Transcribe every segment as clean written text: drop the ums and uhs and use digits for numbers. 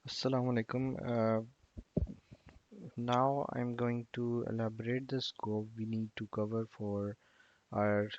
Assalamu alaikum. Now I'm going to elaborate the scope we need to cover for our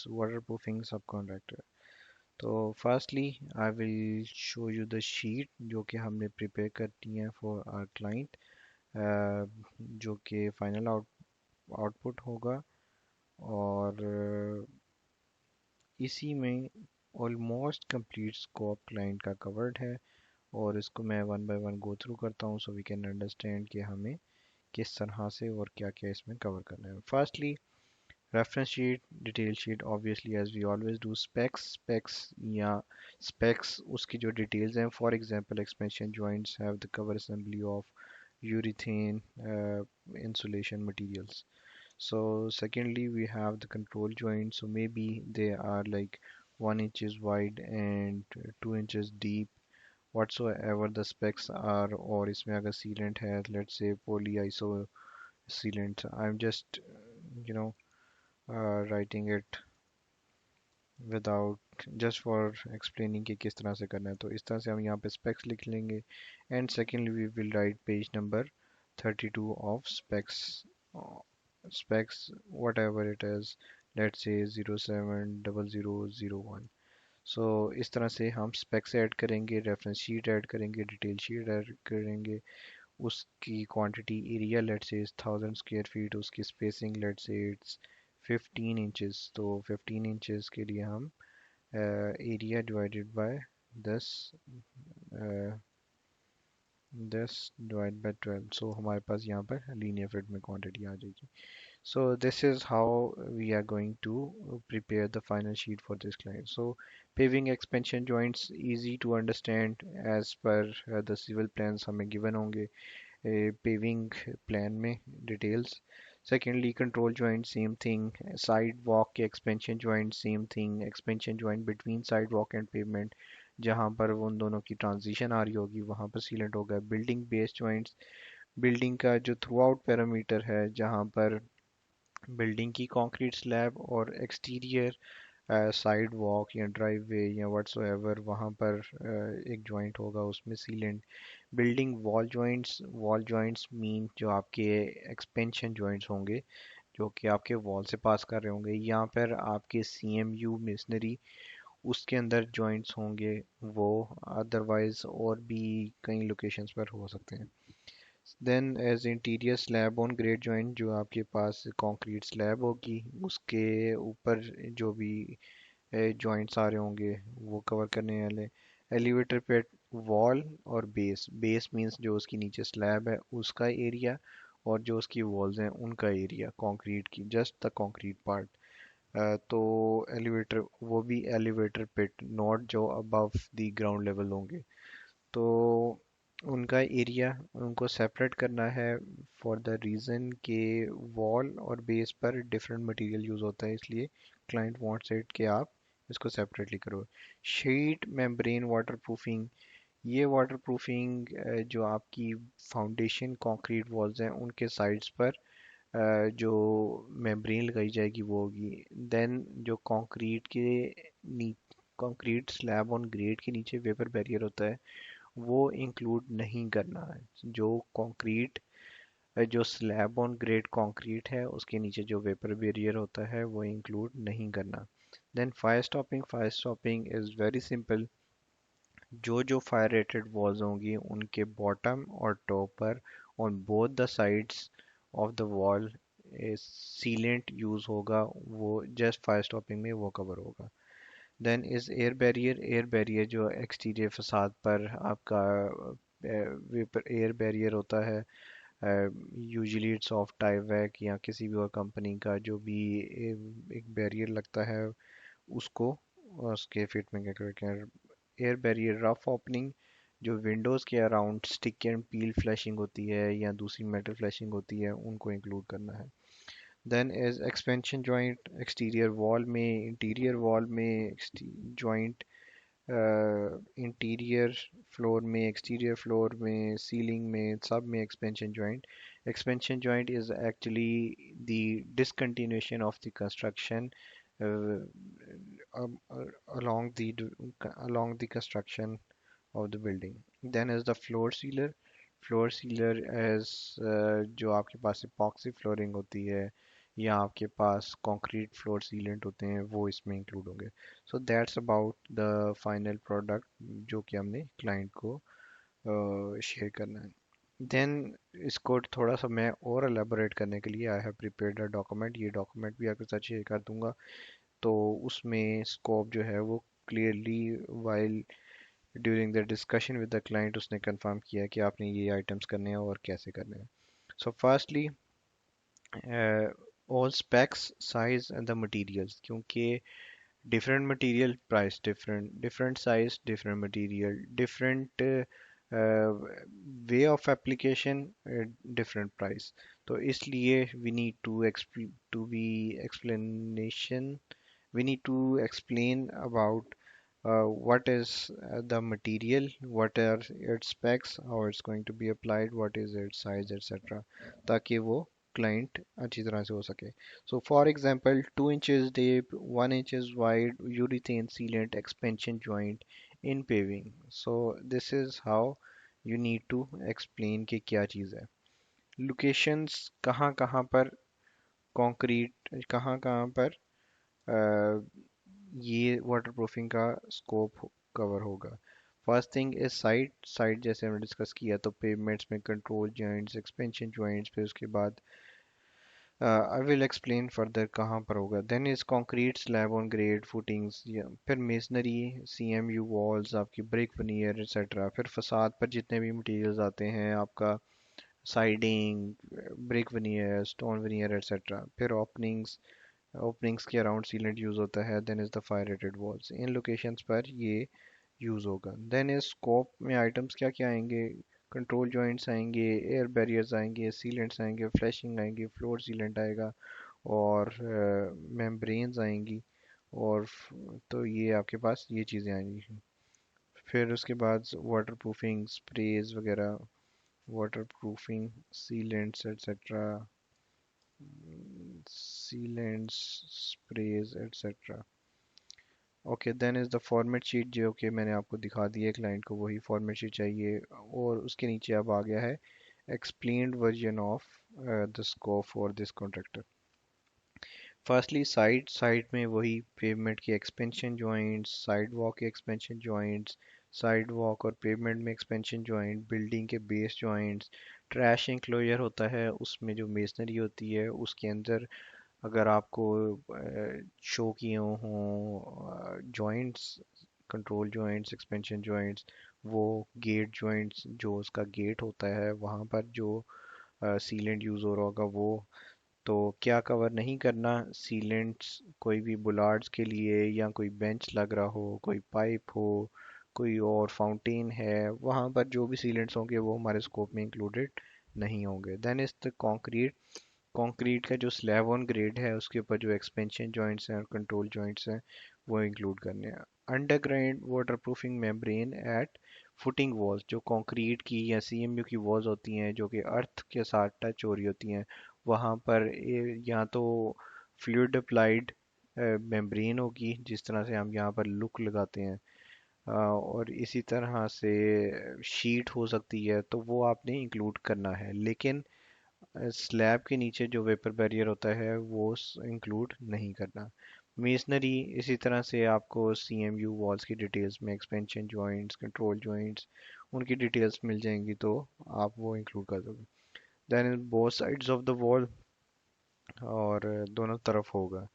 waterproofing subcontractor. तो firstly, I will show you the sheet जो कि हमने prepare करती है for our client, जो कि final output होगा और इसी में almost complete scope client का covered है और इसको मैं one by one go through करता हूँ so we can understand कि हमें किस तरह से और क्या क्या इसमें कवर करना है firstly reference sheet detail sheet obviously as we always do specs या स्पेक्स उसकी जो डिटेल्स हैं for example expansion joints have the cover assembly of urethane insulation materials. So secondly we have the control joints, so maybe they are like 1 inches wide and 2 inches deep whatsoever the specs are, or इसमें अगर sealant है let's say polyiso sealant. I'm just, you know, writing it without just for explaining कि किस तरह से करना है तो इस तरह से हम यहाँ पे specs लिख लेंगे and secondly we will write page number 32 of specs whatever it is, let's say 070001. So इस तरह से हम specs ऐड करेंगे, रेफरेंस शीट ऐड करेंगे, डिटेल शीट ऐड करेंगे, उसकी quantity area let's say 1000 square feet, उसकी spacing let's say it's 15 inches, तो 15 इंचेस के लिए हम area divided by 10 10 divide by 12, so हमारे पास यहाँ पर लीनियर फिट में क्वांटिटी आ जाएगी. So this is how we are going to prepare the final sheet for this client. So paving expansion joints easy to understand as per the civil plans हमें given होंगे paving plan में details. Secondly, control joint same thing. Sidewalk के expansion joint same thing. Expansion joint between sidewalk and pavement जहाँ पर वो उन दोनों की ट्रांजिशन आ रही होगी वहाँ पर सीलेंट होगा. बिल्डिंग बेस्ड जॉइंट्स बिल्डिंग का जो थ्रू आउट पैरामीटर है जहाँ पर बिल्डिंग की कंक्रीट स्लैब और एक्सटीरियर साइड वॉक या ड्राइववे या व्हाट्सोएवर वहाँ पर एक जॉइंट होगा उसमें sealant. Building wall joints mean जो आपके एक्सपेंशन जॉइंट्स होंगे जो कि आपके वॉल से पास कर रहे होंगे या फिर आपके सीएमयू मिशनरी उसके अंदर जॉइंट्स होंगे वो, अदरवाइज और भी कई लोकेशंस पर हो सकते हैं. Then as interior slab on grade joint जो आपके पास कंक्रीट स्लैब होगी उसके ऊपर जो भी जॉइंट्स आ रहे होंगे वो कवर करने वाले. एलिवेटर पे वॉल और बेस मींस जो उसकी नीचे स्लैब है उसका एरिया और जो उसकी वॉल्स हैं उनका एरिया कंक्रीट की जस्ट द कंक्रीट पार्ट. तो एलिवेटर वो भी एलिवेटर पिट नॉट जो अबव द ग्राउंड लेवल होंगे तो उनका एरिया उनको सेपरेट करना है फॉर द रीज़न कि वॉल और बेस पर डिफरेंट मटेरियल यूज़ होता है इसलिए क्लाइंट वांट्स इट कि आप इसको सेपरेटली करो. शीट मेम्ब्रेन वाटरप्रूफिंग, ये वाटरप्रूफिंग जो आपकी फाउंडेशन कंक्रीट वॉल्स हैं उनके साइड्स पर जो मेम्ब्रेन लगाई जाएगी वो होगी. देन जो कंक्रीट के नी कंक्रीट स्लैब ऑन ग्रेड के नीचे वेपर बैरियर होता है वो इंक्लूड नहीं करना है. जो कंक्रीट जो स्लैब ऑन ग्रेड कंक्रीट है उसके नीचे जो वेपर बैरियर होता है वो इंक्लूड नहीं करना. Then fire stopping is very simple. जो जो फायर रेटेड वॉल्स होंगी उनके बॉटम और टॉप पर on both the sides of the wall sealant use होगा, वो जस्ट फायर स्टॉपिंग में वो कवर होगा. देन इज एयर बैरियर जो एक्सटीरियर फसाद पर आपका एयर बैरियर होता है, यूजुअली इट्स ऑफ टाइवैक या किसी भी और कंपनी का जो भी एक बैरियर लगता है उसको उसके फिट में क्या करते हैं. एयर बैरियर रफ ओपनिंग जो विंडोज़ के around stick and peel flashing होती है या दूसरी मेटल फ्लैशिंग होती है उनको इंक्लूड करना है. Then as expansion joint exterior wall में इंटीरियर वॉल में जॉइंट इंटीरियर फ्लोर में एक्सटीरियर फ्लोर में सीलिंग में सब में expansion joint is actually the discontinuation of the construction uh, along the construction of the building. Then is the floor sealer. Floor sealer as जो आपके पास epoxy flooring होती है या आपके पास कंक्रीट फ्लोर सीलेंट होते हैं वो इसमें इंक्लूड होंगे. So that's about the final product जो कि हमने क्लाइंट को शेयर करना है. देन इसको थोड़ा सा मैं और एलेबोरेट करने के लिए I have prepared a document. ये डॉक्यूमेंट भी आपके साथ शेयर कर दूंगा. तो उसमें स्कोप जो है वो clearly while during the discussion with the client उसने कंफर्म किया कि आपने ये आइटम्स करने हैं और कैसे करने हैं. So firstly all specs size and the materials, क्योंकि different material price different size different material different way of application different price. तो इसलिए we need to be explanation we need to explain about what is the material, what are its specs, how it's going to be applied, what is its size, etc. ताकि वो client अच्छी तरह से हो सके. So for example, 2 inches deep, 1 inches wide urethane sealant expansion joint in paving. So this is how you need to explain कि क्या चीज़ है. Locations कहाँ कहाँ पर concrete कहाँ कहाँ पर ये वाटरप्रूफिंग का स्कोप कवर होगा. First thing is site. Site जैसे हमने डिस्कस किया तो पेवमेंट्स में कंट्रोल जॉइंट्स एक्सपेंशन जॉइंट्स, फिर उसके बाद आई विल एक्सप्लेन फर्दर कहाँ पर होगा. Then is concrete slab on grade footings, फिर मेसनरी सीएमयू वॉल्स आपकी ब्रिक वनीयर एक्सेट्रा. फिर फसाद पर जितने भी मटेरियल्स आते हैं आपका siding brick veneer stone veneer etcetera. फिर ओपनिंग्स के अराउंड सीलेंट यूज होता है. Then is the fire rated walls, इन लोकेशंस पर ये यूज होगा. देन इज स्कोप में आइटम्स क्या क्या आएंगे. कंट्रोल जॉइंट्स आएंगे, एयर बैरियर्स आएंगे, सीलेंट्स आएंगे, फ्लैशिंग आएंगे, फ्लोर सीलेंट आएगा और मेम्ब्रेन्स आएंगी. और तो ये आपके पास ये चीज़ें आएंगी. फिर उसके बाद वाटर प्रूफिंग स्प्रेज वगैरह, water proofing sealants etcetera, sealants, sprays, etc. Okay. Then is the format sheet जो कि मैंने आपको दिखा दी है क्लाइंट को, वही फॉर्मेट शीट चाहिए. और उसके नीचे अब आ गया है explained version of the scope for this contractor. Firstly side. Side में वही पेवमेंट के एक्सपेंशन जॉइंट्स, साइड वॉक के एक्सपेंशन जॉइंट्स, साइड वॉक और पेवमेंट में एक्सपेंशन जॉइंट, बिल्डिंग के बेस जॉइंट्स, ट्रैश इंक्लोजर होता है उसमें जो मेसनरी होती है उसके अंदर अगर आपको शो किए हों joints, control joints expansion joints, वो गेट जॉइंट्स जो उसका गेट होता है वहाँ पर जो सीलेंट यूज़ हो रहा होगा वो. तो क्या कवर नहीं करना. सीलेंट्स कोई भी बुलार्ड्स के लिए या कोई बेंच लग रहा हो, कोई पाइप हो, कोई और फाउंटेन है, वहाँ पर जो भी सीलेंट्स होंगे वो हमारे स्कोप में इंक्लूडेड नहीं होंगे. Then is the concrete. Concrete का जो स्लैब ऑन ग्रेड है उसके ऊपर जो एक्सपेंशन जॉइंट्स हैं और कंट्रोल जॉइंट्स हैं वो इंक्लूड करने हैं. Underground waterproofing membrane at footing walls, जो कंक्रीट की या सीएमयू की वॉल्स होती हैं जो कि अर्थ के साथ टच हो रही होती हैं वहाँ पर या तो फ्लूइड अप्लाइड मेम्ब्रेन होगी जिस तरह से हम यहाँ पर लुक लगाते हैं, और इसी तरह से शीट हो सकती है. तो वो आपने इंक्लूड करना है. लेकिन स्लैब के नीचे जो वेपर बैरियर होता है वो इंक्लूड नहीं करना. मेसनरी इसी तरह से आपको सीएमयू वॉल्स की डिटेल्स में एक्सपेंशन जॉइंट्स कंट्रोल जॉइंट्स उनकी डिटेल्स मिल जाएंगी तो आप वो इंक्लूड कर दोगे. Then both sides of the wall, और दोनों तरफ होगा.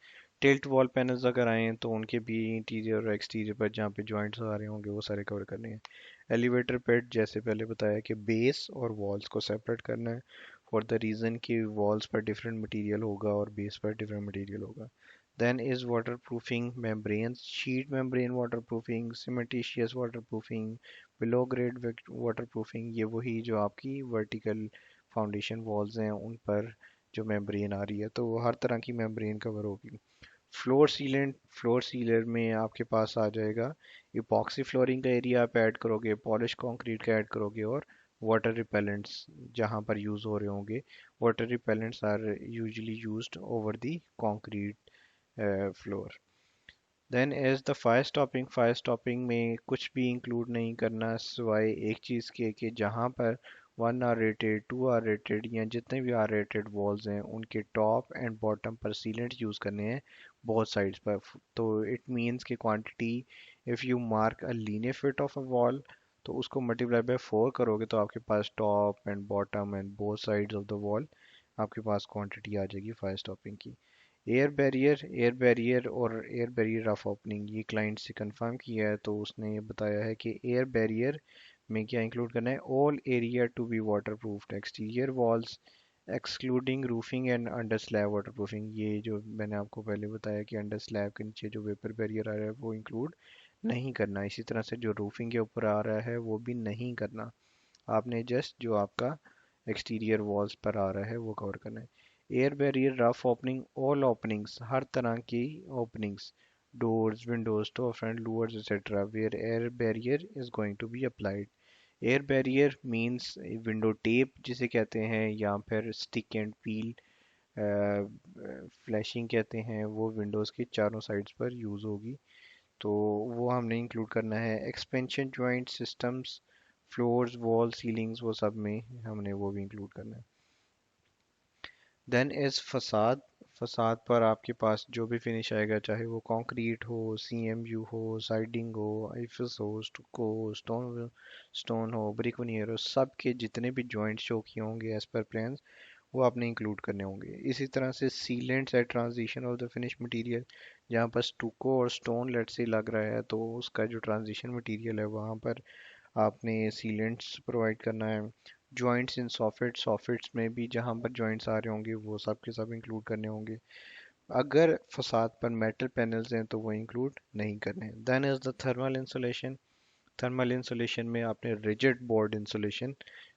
टिल्ट वॉल पैनल्स अगर आए तो उनके भी इंटीरियर और एक्सटीरियर पर जहाँ पे जॉइंट्स आ रहे होंगे वो सारे कवर करने हैं. एलिवेटर पेड जैसे पहले बताया कि बेस और वॉल्स को सेपरेट करना है फॉर द रीज़न कि वॉल्स पर डिफरेंट मटेरियल होगा और बेस पर डिफरेंट मटेरियल होगा. Then is waterproofing membranes. Sheet membrane waterproofing, cementitious waterproofing, below grade water proofing, ये वही जो आपकी वर्टिकल फाउंडेशन वॉल्स हैं उन पर जो मेम्ब्रेन आ रही है तो वो हर तरह की मेम्ब्रेन कवर होगी. Floor sealant. फ्लोर सीलर में आपके पास आ जाएगा इपॉक्सी फ्लोरिंग का एरिया आप ऐड करोगे, पॉलिश कंक्रीट का ऐड करोगे और वाटर रिपेलेंट्स जहाँ पर यूज़ हो रहे होंगे. Water repellents are usually used over the concrete floor. Then is the fire stopping में कुछ भी इंक्लूड नहीं करना सिवाय एक चीज़ के कि जहाँ पर 1 आर रेटेड 2 आर रेटेड या जितने भी आर रेटेड वॉल्स हैं उनके टॉप एंड बॉटम पर सीलेंट यूज़ करने हैं बोथ साइड्स पर। तो इट मीन्स कि quantity if you mark a linear feet of a wall तो उसको मल्टीप्लाई बाय 4 करोगे तो आपके पास top and bottom and both sides of the wall आपके पास क्वांटिटी आ जाएगी फायर स्टॉपिंग की। एयर बैरियर और एयर बैरियर रफ ओपनिंग ये क्लाइंट से कंफर्म किया है तो उसने ये बताया है कि एयर बैरियर में क्या इंक्लूड करना है, all area to be water proof exterior walls excluding roofing and under slab water proofing. ये जो मैंने आपको पहले बताया कि अंडर स्लैब के नीचे जो वेपर बैरियर आ रहा है वो इंक्लूड नहीं करना। इसी तरह से जो रूफिंग के ऊपर आ रहा है वो भी नहीं करना। आपने जस्ट जो आपका एक्सटीरियर वॉल्स पर आ रहा है वो कवर करना है। Air barrier rough opening all openings हर तरह की openings doors windows store front louvers etcetera where air barrier is going to be applied. Air barrier means window tape जिसे कहते हैं या फिर स्टिक एंड पील फ्लैशिंग कहते हैं, वो विंडोज़ के चारों साइड्स पर यूज़ होगी तो वो हमने इंक्लूड करना है। Expansion joint systems floors wall ceilings वो सब में हमने वो भी इंक्लूड करना है। देन इज फसाद। फसाद पर आपके पास जो भी फिनिश आएगा चाहे वो कंक्रीट हो सीएमयू हो साइडिंग हो आईफिस हो स्टुको हो स्टोन हो ब्रिक वनीयर हो सब के जितने भी जॉइंट शो किए होंगे एज पर प्लान्स वो आपने इंक्लूड करने होंगे। इसी तरह से sealants at transition of the finish material जहाँ पर स्टुको और स्टोन लेट से लग रहा है तो उसका जो ट्रांजिशन मटेरियल है वहाँ पर आपने सीलेंट्स प्रोवाइड करना है। जॉइंट्स इन सॉफिट सॉफिट्स में भी जहाँ पर जॉइंट्स आ रहे होंगे वो सब के सब इंक्लूड करने होंगे। अगर फसाद पर मेटल पैनल्स हैं तो वो इंक्लूड नहीं करने। Then is the thermal insulation. Thermal insulation में आपने रिजिड बोर्ड इंसुलेशन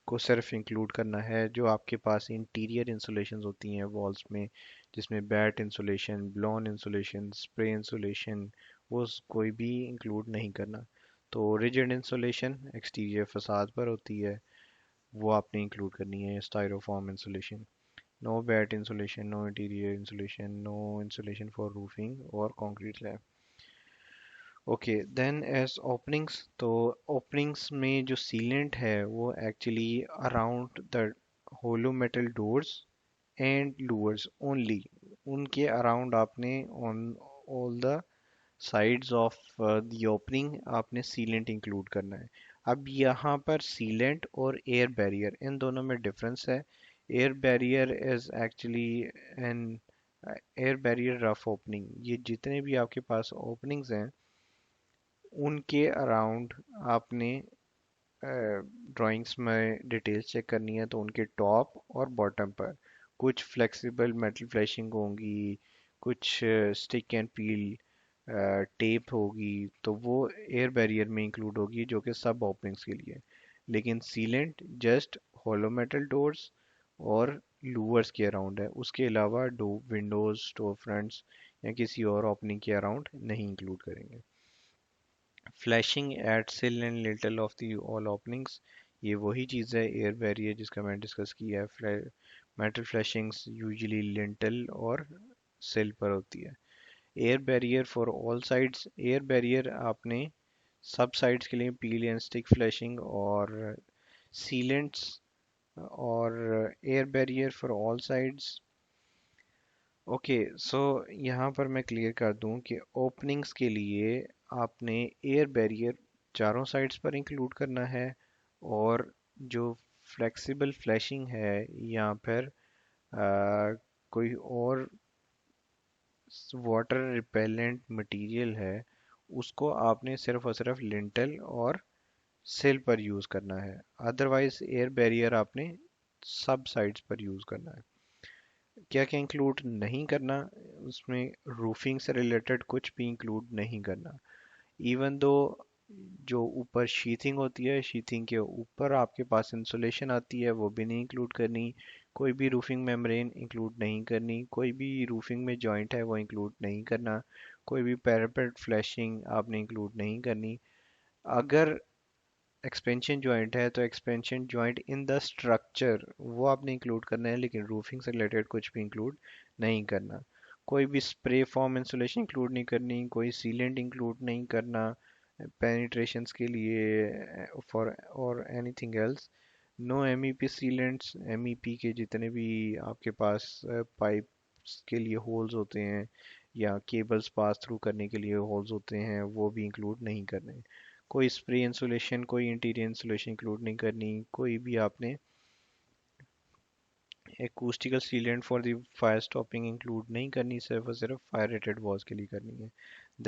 को सिर्फ इंक्लूड करना है। जो आपके पास इंटीरियर इंसुलेशन होती हैं वॉल्स में जिसमें batt insulation blown insulation spray insulation वो कोई भी इंक्लूड नहीं करना। तो रिजिड इंसुलेशन एक्सटीरियर फसाद पर होती है वो आपने इंक्लूड करनी है। Styrofoam insulation no batt insulation no interior insulation no insulation for roofing और concrete slab. Okay then edge openings तो ओपनिंग्स में जो सीलेंट है वो actually around the hollow metal doors and louvers only उनके अराउंड आपने on all the sides of the opening आपने sealant include करना है। अब यहाँ पर सीलेंट और एयर बैरियर इन दोनों में डिफरेंस है। Air barrier is actually an air barrier rough opening ये जितने भी आपके पास ओपनिंग्स हैं उनके अराउंड आपने ड्राइंग्स में डिटेल्स चेक करनी है तो उनके टॉप और बॉटम पर कुछ फ्लेक्सिबल मेटल फ्लैशिंग होंगी कुछ स्टिक एंड पील टेप होगी तो वो एयर बैरियर में इंक्लूड होगी जो कि सब ओपनिंग्स के लिए। लेकिन सीलेंट जस्ट होलो मेटल डोर्स और लूवर्स के अराउंड है उसके अलावा डो विंडोज स्टोर फ्रंट्स या किसी और ओपनिंग के अराउंड नहीं इंक्लूड करेंगे। फ्लैशिंग एट सिल and lintel of the all openings ये वही चीज़ है एयर बैरियर जिसका मैंने डिस्कस किया है। मेटल फ्लैशिंग्स यूजुअली लिंटल और सिल पर होती है। Air barrier for all sides air barrier आपने सब साइड्स के लिए पील एंड स्टिक फ्लैशिंग और सीलेंट्स और air barrier for all sides. Okay so यहाँ पर मैं क्लियर कर दूँ कि ओपनिंग्स के लिए आपने एयर बैरियर चारों साइड्स पर इंक्लूड करना है और जो फ्लेक्सिबल फ्लैशिंग है या फिर कोई और वाटर रिपेलेंट मटेरियल है उसको आपने सिर्फ और सिर्फ लिंटल और सिल पर यूज़ करना है। अदरवाइज एयर बैरियर आपने सब साइड्स पर यूज़ करना है। क्या क्या इंक्लूड नहीं करना उसमें रूफिंग से रिलेटेड कुछ भी इंक्लूड नहीं करना। इवन दो जो ऊपर शीथिंग होती है शीथिंग के ऊपर आपके पास इंसुलेशन आती है वो भी नहीं इंक्लूड करनी। कोई भी रूफिंग मेम्ब्रेन इंक्लूड नहीं करनी। कोई भी रूफिंग में जॉइंट है वो इंक्लूड नहीं करना। कोई भी पैरापेट फ्लैशिंग आपने इंक्लूड नहीं करनी। अगर एक्सपेंशन जॉइंट है तो expansion joint in the structure वो आपने इंक्लूड करना है लेकिन रूफिंग से रिलेटेड कुछ भी इंक्लूड नहीं करना। कोई भी स्प्रे फॉर्म इंसुलेशन इंक्लूड नहीं करनी, कोई सीलेंट इंक्लूड नहीं करना पेनिट्रेशंस के लिए फॉर और anything else. No MEP sealants, MEP के जितने भी आपके पास पाइप्स के लिए होल्स होते हैं या केबल्स पास थ्रू करने के लिए होल्स होते हैं वो भी इंक्लूड नहीं करने। कोई स्प्रे इंसुलेशन, कोई इंटीरियर इंसुलेशन इंक्लूड नहीं करनी, कोई भी आपने acoustical sealant for the fire stopping include नहीं करनी, सिर्फ और सिर्फ फायर रेटेड वॉल्स के लिए करनी है।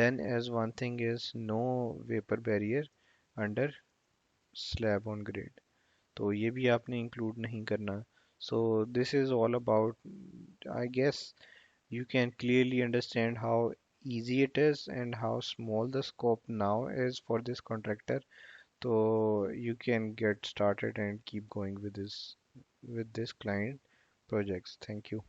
Then as one thing is no vapour barrier under slab on grade, तो ये भी आपने इंक्लूड नहीं करना। So this is all about, I guess you can clearly understand how easy it is and how small the scope now is for this contractor. So you can get started and keep going with this client projects. Thank you.